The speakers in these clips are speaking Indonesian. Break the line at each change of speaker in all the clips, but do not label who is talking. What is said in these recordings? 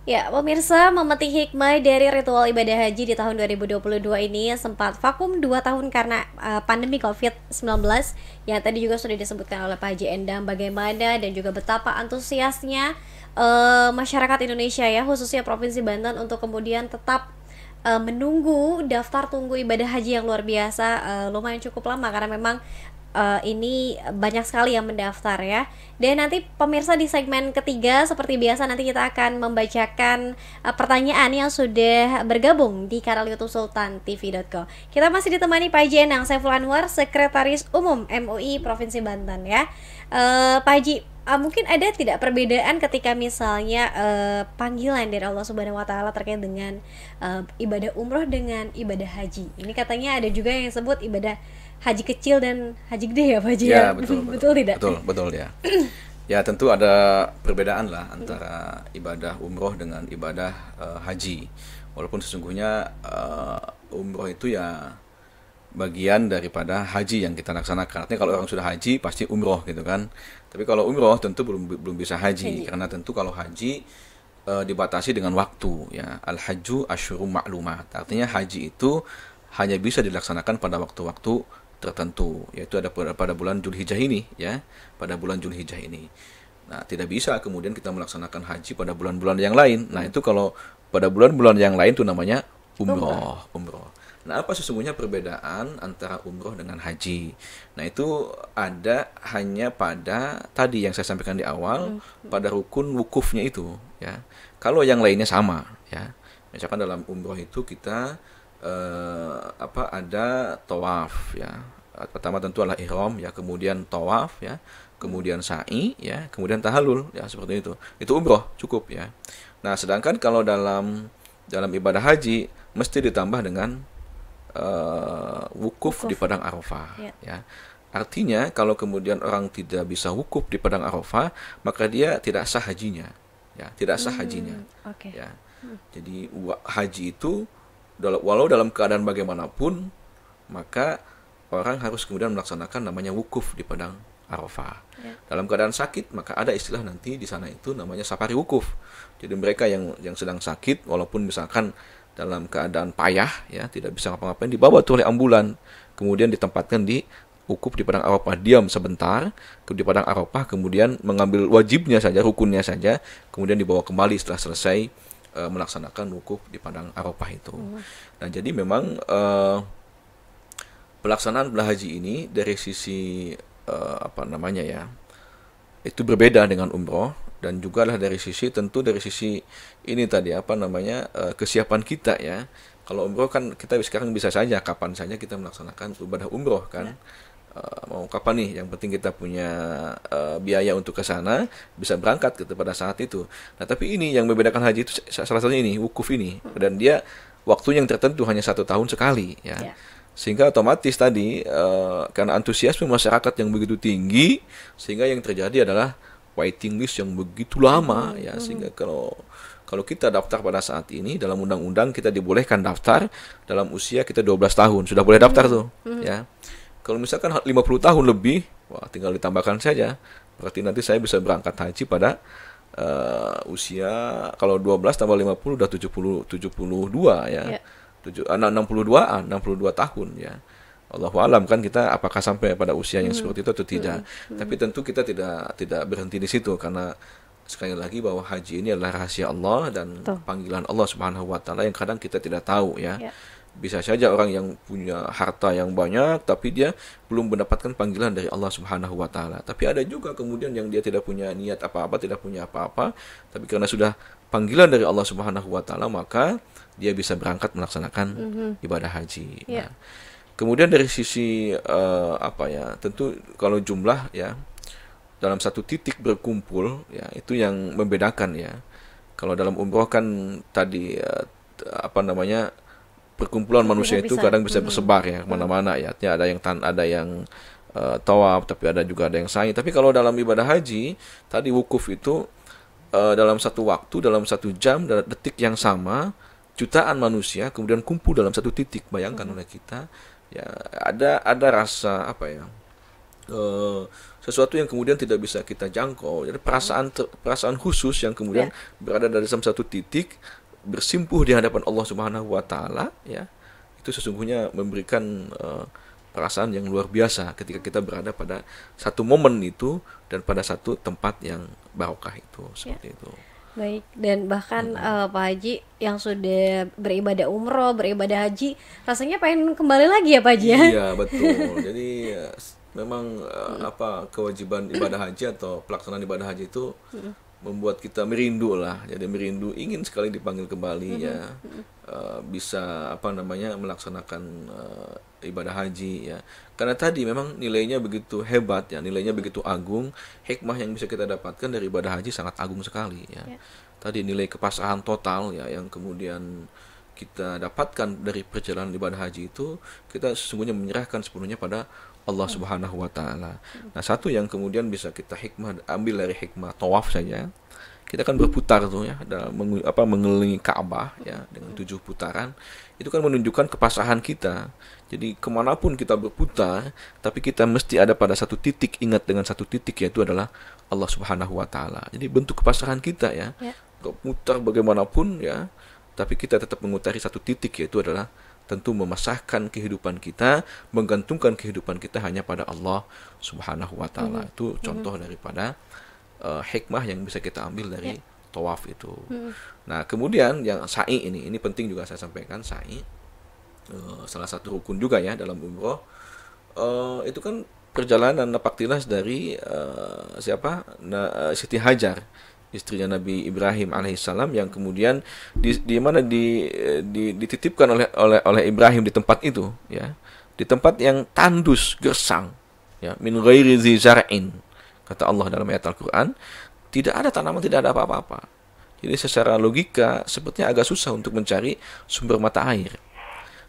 Ya, pemirsa, memetik hikmah dari ritual ibadah haji di tahun 2022 ini sempat vakum 2 tahun karena pandemi COVID-19 yang tadi juga sudah disebutkan oleh Pak Haji Endang bagaimana dan juga betapa antusiasnya masyarakat Indonesia ya, khususnya Provinsi Banten untuk kemudian tetap menunggu daftar tunggu ibadah haji yang luar biasa, lumayan cukup lama karena memang ini banyak sekali yang mendaftar ya. Dan nanti pemirsa di segmen ketiga seperti biasa nanti kita akan membacakan pertanyaan yang sudah bergabung di kanal YouTube sultantv.co. Kita masih ditemani Pak Haji Endang Saiful Anwar, Sekretaris Umum MUI Provinsi Banten ya. Pak Haji, mungkin ada tidak perbedaan ketika misalnya panggilan dari Allah Subhanahu Wa Taala terkait dengan ibadah umroh dengan ibadah haji? Ini katanya ada juga yang disebut ibadah haji kecil dan haji gede ya Pak Haji ya?
Ya, betul, betul.
Betul tidak?
Betul, betul ya. Ya, tentu ada perbedaan lah antara ibadah umroh dengan ibadah haji. Walaupun sesungguhnya umroh itu ya bagian daripada haji yang kita laksanakan. Artinya kalau orang sudah haji pasti umroh gitu kan. Tapi kalau umroh tentu belum bisa haji, karena tentu kalau haji dibatasi dengan waktu ya. Al-hajju asyurum ma'lumat. Artinya haji itu hanya bisa dilaksanakan pada waktu-waktu tertentu, yaitu ada pada bulan Zulhijjah ini ya, pada bulan Zulhijjah ini. Nah, tidak bisa kemudian kita melaksanakan haji pada bulan-bulan yang lain. Nah, itu kalau pada bulan-bulan yang lain itu namanya umroh. Nah, apa sesungguhnya perbedaan antara umroh dengan haji? Nah, itu ada hanya pada tadi yang saya sampaikan di awal, pada rukun wukufnya itu ya. Kalau yang lainnya sama ya. Misalkan dalam umroh itu kita ada tawaf ya. Pertama tentu adalah ihram ya, kemudian tawaf ya, kemudian sa'i ya, kemudian tahallul ya, seperti itu. Itu umroh cukup ya. Nah, sedangkan kalau dalam ibadah haji mesti ditambah dengan wukuf di padang Arafah ya. Artinya kalau kemudian orang tidak bisa wukuf di padang Arafah, maka dia tidak sah hajinya ya, tidak sah hajinya. Ya. Jadi haji itu walau dalam keadaan bagaimanapun, maka orang harus kemudian melaksanakan namanya wukuf di padang Arafah. Dalam keadaan sakit, maka ada istilah nanti di sana itu namanya safari wukuf. Jadi mereka yang sedang sakit, walaupun misalkan dalam keadaan payah ya, tidak bisa ngapa-ngapain, dibawa tuh oleh ambulan, kemudian ditempatkan di wukuf di padang Arafah, diam sebentar di padang Arafah, kemudian mengambil wajibnya saja, rukunnya saja, kemudian dibawa kembali setelah selesai melaksanakan wukuf di padang Arafah itu. Nah, jadi memang pelaksanaan ibadah haji ini dari sisi itu berbeda dengan umroh, dan juga lah dari sisi tentu dari sisi ini tadi kesiapan kita ya. Kalau umroh kan kita sekarang bisa saja kapan saja kita melaksanakan ibadah umroh kan. Mau kapan nih, yang penting kita punya biaya untuk ke sana, bisa berangkat pada saat itu. Nah, tapi ini yang membedakan haji itu salah satunya ini wukuf ini, dan dia waktu yang tertentu hanya 1 tahun sekali ya. Sehingga otomatis tadi karena antusiasme masyarakat yang begitu tinggi, sehingga yang terjadi adalah waiting list yang begitu lama ya. Sehingga kalau kita daftar pada saat ini, dalam undang-undang kita dibolehkan daftar dalam usia kita 12 tahun, sudah boleh daftar tuh ya. Kalau misalkan 50 tahun lebih, wah tinggal ditambahkan saja. Berarti nanti saya bisa berangkat haji pada usia, kalau 12 tambah 50 udah 72 ya. 62 tahun ya. Allahu alam kan kita apakah sampai pada usia yang seperti itu atau tidak. Tapi tentu kita tidak berhenti di situ, karena sekali lagi bahwa haji ini adalah rahasia Allah dan panggilan Allah Subhanahu wa taala yang kadang kita tidak tahu ya. Bisa saja orang yang punya harta yang banyak tapi dia belum mendapatkan panggilan dari Allah Subhanahu wa taala. Tapi ada juga kemudian yang dia tidak punya niat apa-apa, tidak punya apa-apa, tapi karena sudah panggilan dari Allah Subhanahu wa taala, maka dia bisa berangkat melaksanakan ibadah haji. Nah, kemudian dari sisi tentu kalau jumlah ya, dalam satu titik berkumpul ya, itu yang membedakan ya. Kalau dalam umroh kan tadi perkumpulan manusia itu kadang bisa bersebar ya kemana-mana ya. Artinya ada yang tawaf, tapi ada juga ada yang sa'i. Tapi kalau dalam ibadah haji tadi wukuf itu dalam satu waktu, dalam 1 jam, dalam detik yang sama, jutaan manusia kemudian kumpul dalam satu titik. Bayangkan oleh kita ya, ada rasa eh, sesuatu yang kemudian tidak bisa kita jangkau. Jadi perasaan khusus yang kemudian
Ya.
berada dalam satu titik, bersimpuh di hadapan Allah Subhanahu wa taala, ya. Itu sesungguhnya memberikan perasaan yang luar biasa ketika kita berada pada satu momen itu dan pada satu tempat yang barokah itu,
Ya.
seperti itu.
Baik, dan bahkan Pak Haji yang sudah beribadah umroh, beribadah haji, rasanya pengen kembali lagi ya Pak Haji ya?
Iya, betul. Jadi memang kewajiban ibadah haji atau pelaksanaan ibadah haji itu membuat kita merindu lah. Jadi merindu, ingin sekali dipanggil kembali ya. Bisa melaksanakan ibadah haji ya. Karena tadi memang nilainya begitu hebat ya, nilainya begitu agung, hikmah yang bisa kita dapatkan dari ibadah haji sangat agung sekali ya.
Ya.
Tadi nilai kepasrahan total ya yang kemudian kita dapatkan dari perjalanan ibadah haji itu, kita sesungguhnya menyerahkan sepenuhnya pada Allah Subhanahu wa taala. Nah, satu yang kemudian bisa kita ambil dari hikmah tawaf saja. Kita kan berputar tuh ya, mengelilingi Ka'bah ya dengan 7 putaran. Itu kan menunjukkan kepasrahan kita. Jadi kemanapun kita berputar, tapi kita mesti ada pada satu titik, ingat dengan satu titik, yaitu adalah Allah Subhanahu wa taala. Jadi bentuk kepasrahan kita ya.
Ya.
Berputar bagaimanapun ya, tapi kita tetap mengutari satu titik, yaitu adalah tentu memasahkan kehidupan kita, menggantungkan kehidupan kita hanya pada Allah Subhanahu wa taala. Itu contoh daripada hikmah yang bisa kita ambil dari tawaf itu. Nah, kemudian yang sa'i ini penting juga saya sampaikan. Sa'i salah satu rukun juga ya dalam umroh. Itu kan perjalanan napak tilas dari Siti Hajar, istrinya Nabi Ibrahim alaihissalam, yang kemudian dititipkan oleh Ibrahim di tempat itu ya, di tempat yang tandus gersang ya, min ghairi zi zar'in, kata Allah dalam ayat Al-Quran, tidak ada tanaman, tidak ada apa-apa. Jadi secara logika sepertinya agak susah untuk mencari sumber mata air.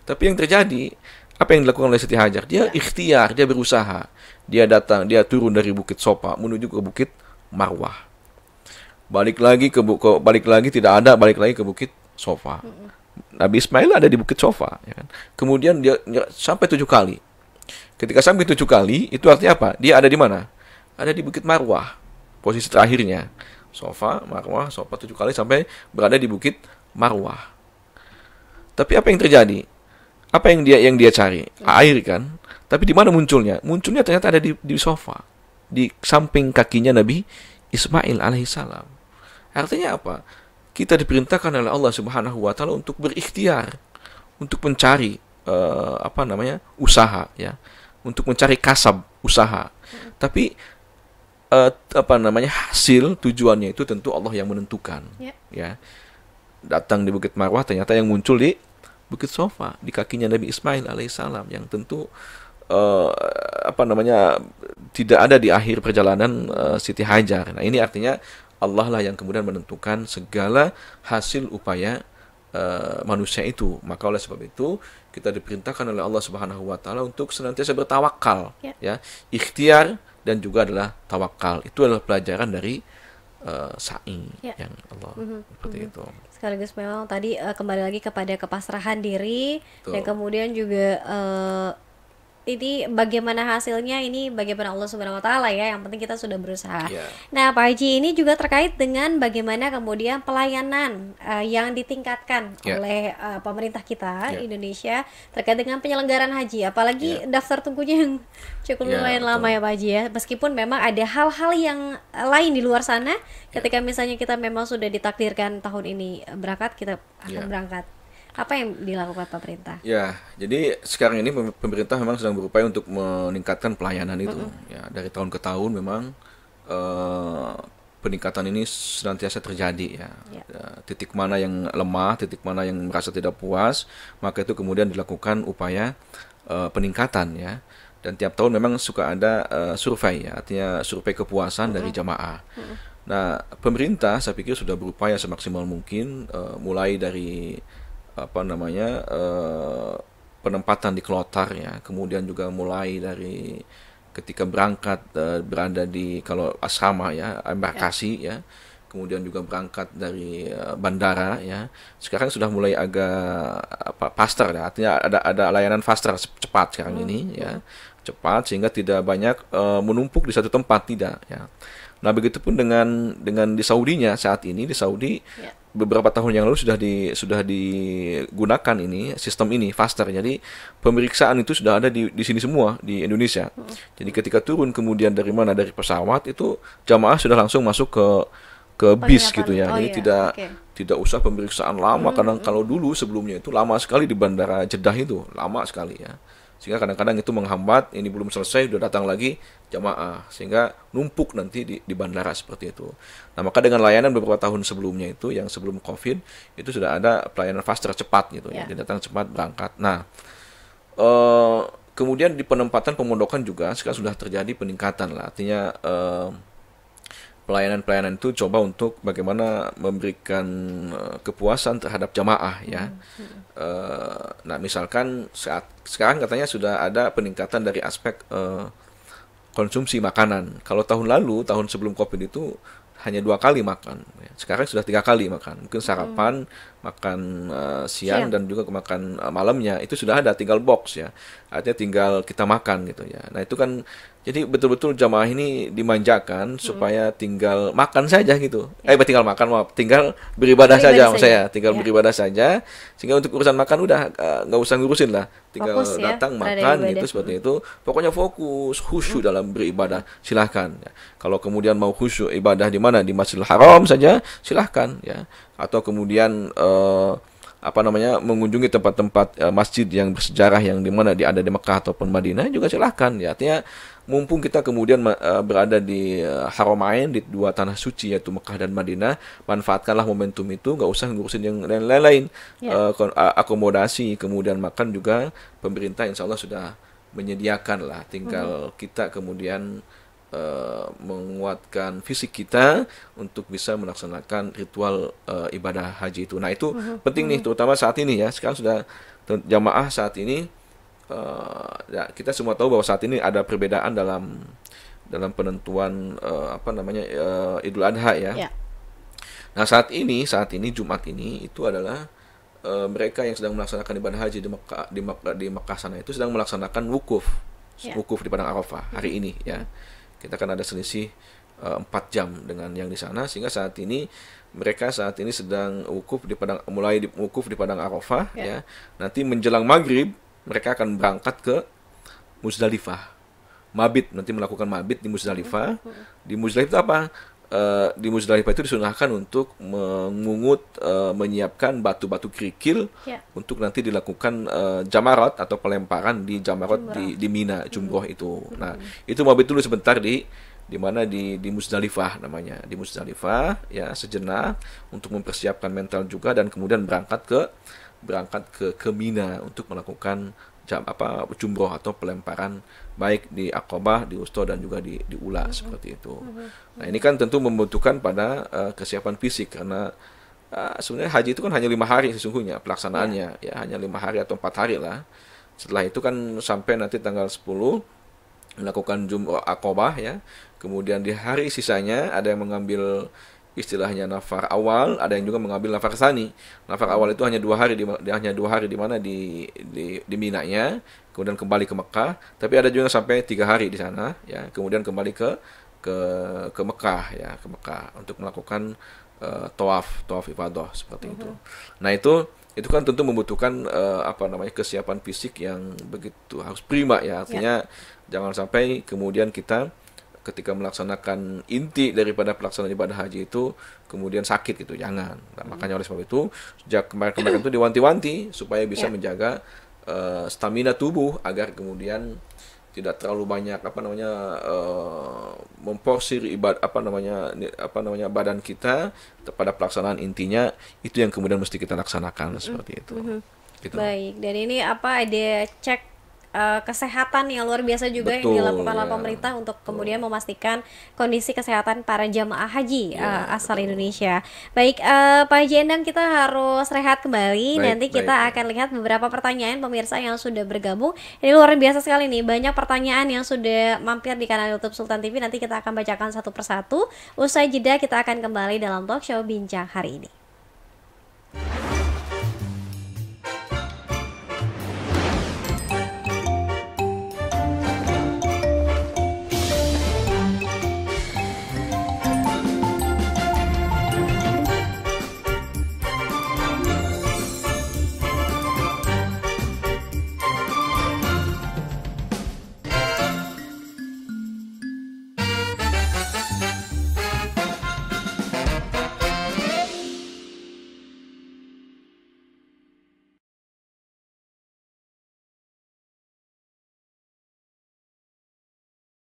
Tapi yang terjadi, apa yang dilakukan oleh Siti Hajar? Dia ikhtiar, dia berusaha. Dia datang, dia turun dari Bukit Sofa menuju ke Bukit Marwah. Balik lagi tidak ada, balik lagi ke Bukit Sofa. Nabi Ismail ada di Bukit Sofa ya kan? Kemudian dia sampai 7 kali. Ketika sampai 7 kali, itu artinya apa? Dia ada di mana? Ada di Bukit Marwah, posisi terakhirnya. Sofa, Marwah, Sofa 7 kali sampai berada di Bukit Marwah. Tapi apa yang terjadi? Apa yang dia cari? Air kan? Tapi di mana munculnya? Munculnya ternyata ada di Sofa, di samping kakinya Nabi Ismail alaihissalam. Artinya apa? Kita diperintahkan oleh Allah Subhanahu wa taala untuk berikhtiar, untuk mencari usaha ya, untuk mencari kasab usaha. Tapi hasil tujuannya itu tentu Allah yang menentukan. Ya. Datang di Bukit Marwah, ternyata yang muncul di Bukit Sofa, di kakinya Nabi Ismail alaihissalam, yang tentu tidak ada di akhir perjalanan Siti Hajar. Nah, ini artinya Allah lah yang kemudian menentukan segala hasil upaya manusia itu. Maka oleh sebab itu kita diperintahkan oleh Allah Subhanahu wa taala untuk senantiasa bertawakal ya, ikhtiar dan juga adalah tawakal. Itu adalah pelajaran dari sa'i yang Allah seperti itu.
Sekaligus memang tadi kembali lagi kepada kepasrahan diri.
Betul.
Dan kemudian juga ini bagaimana hasilnya, ini bagaimana Allah Subhanahu wa taala ya, yang penting kita sudah berusaha. Nah, Pak Haji, ini juga terkait dengan bagaimana kemudian pelayanan yang ditingkatkan oleh pemerintah kita Indonesia terkait dengan penyelenggaraan haji, apalagi daftar tunggunya yang cukup lumayan lama ya Pak Haji ya. Meskipun memang ada hal-hal yang lain di luar sana, ketika misalnya kita memang sudah ditakdirkan tahun ini berangkat, kita akan berangkat. Apa yang dilakukan pemerintah?
Ya, jadi sekarang ini pemerintah memang sedang berupaya untuk meningkatkan pelayanan itu. Ya, dari tahun ke tahun memang peningkatan ini senantiasa terjadi ya. Titik mana yang lemah, titik mana yang merasa tidak puas, maka itu kemudian dilakukan upaya peningkatan ya. Dan tiap tahun memang suka ada survei ya, artinya survei kepuasan dari jamaah. Nah, pemerintah saya pikir sudah berupaya semaksimal mungkin, mulai dari penempatan di kloter ya, kemudian juga mulai dari ketika berangkat berada di kalau asrama ya, embarkasi ya, kemudian juga berangkat dari bandara ya. Sekarang sudah mulai agak faster ya, artinya ada layanan faster cepat sekarang ini ya. cepat sehingga tidak banyak menumpuk di satu tempat, tidak ya. Nah, begitupun dengan di Saudinya saat ini, di Saudi beberapa tahun yang lalu sudah digunakan ini sistem ini faster. Jadi pemeriksaan itu sudah ada di sini semua di Indonesia. Jadi ketika turun kemudian dari mana, dari pesawat, itu jamaah sudah langsung masuk ke bis gitu ya. Jadi tidak usah pemeriksaan lama, karena kalau dulu sebelumnya itu lama sekali di bandara Jeddah, itu lama sekali ya. Sehingga kadang-kadang itu menghambat, ini belum selesai udah datang lagi jamaah, sehingga numpuk nanti di bandara seperti itu. Nah, maka dengan layanan beberapa tahun sebelumnya itu, yang sebelum Covid, itu sudah ada pelayanan faster, cepat gitu ya. Dia datang cepat, berangkat. Nah, kemudian di penempatan pemondokan juga sekarang sudah terjadi peningkatan lah. Artinya pelayanan-pelayanan itu coba untuk bagaimana memberikan kepuasan terhadap jamaah ya. Nah, misalkan sekarang katanya sudah ada peningkatan dari aspek konsumsi makanan. Kalau tahun lalu, tahun sebelum Covid itu hanya 2 kali makan. Sekarang sudah 3 kali makan. Mungkin sarapan, makan siang, dan juga makan malamnya. Itu sudah ada, tinggal box ya. Artinya tinggal kita makan gitu ya. Nah, itu kan jadi betul-betul jamaah ini dimanjakan supaya tinggal makan saja gitu. Tinggal makan, maaf, tinggal beribadah saja maksud saya. Tinggal beribadah saja. Sehingga untuk urusan makan udah nggak usah ngurusin lah. Tinggal fokus, datang makan gitu, seperti itu. Pokoknya fokus, khusyuk dalam beribadah. Silahkan. Ya. Kalau kemudian mau khusyuk ibadah di mana? Di Masjidil Haram saja, silahkan ya. Atau kemudian mengunjungi tempat-tempat masjid yang bersejarah yang ada di Mekah ataupun Madinah juga silahkan ya. Artinya mumpung kita kemudian berada di Haramain, di 2 tanah suci yaitu Mekah dan Madinah, manfaatkanlah momentum itu, nggak usah ngurusin yang lain-lain. Akomodasi kemudian makan juga pemerintah insya Allah sudah menyediakan lah, tinggal kita kemudian menguatkan fisik kita untuk bisa melaksanakan ritual ibadah haji itu. Nah, itu penting nih, terutama saat ini ya. Sekarang sudah jamaah saat ini ya, kita semua tahu bahwa saat ini ada perbedaan dalam penentuan Idul Adha ya. Nah, saat ini Jumat ini itu adalah mereka yang sedang melaksanakan ibadah haji di Mekah sana itu sedang melaksanakan wukuf di padang Arafah hari ini ya. Kita kan ada selisih 4 jam dengan yang di sana, sehingga saat ini mereka sedang mulai wukuf di padang Arafah ya. Nanti menjelang maghrib mereka akan berangkat ke Muzdalifah. Mabit, nanti melakukan mabit di Muzdalifah. Di Muzdalifah itu apa? Di Muzdalifah itu disunahkan untuk mengungut, menyiapkan batu-batu kerikil untuk nanti dilakukan jamarat atau pelemparan di jamarat di Mina, jumroh itu. Nah, itu mabit dulu sebentar di mana di Muzdalifah namanya. Di Muzdalifah ya sejenak untuk mempersiapkan mental juga, dan kemudian berangkat ke Mina untuk melakukan jumroh atau pelemparan baik di Aqabah, di Wusta, dan juga di Ula seperti itu. Nah, ini kan tentu membutuhkan pada kesiapan fisik, karena sebenarnya haji itu kan hanya 5 hari sesungguhnya pelaksanaannya ya, hanya 5 hari atau 4 hari lah. Setelah itu kan sampai nanti tanggal 10 melakukan jumroh Aqabah ya. Kemudian di hari sisanya ada yang mengambil istilahnya nafar awal, ada yang juga mengambil nafar tsani. Nafar awal itu hanya 2 hari di mana di Mina-nya, kemudian kembali ke Mekah, tapi ada juga sampai 3 hari di sana ya, kemudian kembali ke Mekah ya, ke Mekah untuk melakukan tawaf ibadah seperti itu. Nah, itu kan tentu membutuhkan kesiapan fisik yang begitu harus prima ya. Artinya jangan sampai kemudian kita ketika melaksanakan inti daripada pelaksanaan ibadah haji itu kemudian sakit gitu, jangan. Nah, makanya oleh sebab itu sejak kemarin itu diwanti-wanti supaya bisa menjaga stamina tubuh agar kemudian tidak terlalu banyak memporsir badan kita pada pelaksanaan intinya itu yang kemudian mesti kita laksanakan seperti itu. Gitu.
Baik, dan ini ada cek kesehatan yang luar biasa juga yang dilakukan oleh pemerintah untuk kemudian memastikan kondisi kesehatan para jamaah haji asal Indonesia. Baik, Pak Haji Endang, kita harus rehat kembali. Nanti kita akan lihat beberapa pertanyaan pemirsa yang sudah bergabung. Ini luar biasa sekali nih, banyak pertanyaan yang sudah mampir di kanal YouTube Sultan TV. Nanti kita akan bacakan satu persatu. Usai jeda kita akan kembali dalam talk show Bincang hari ini.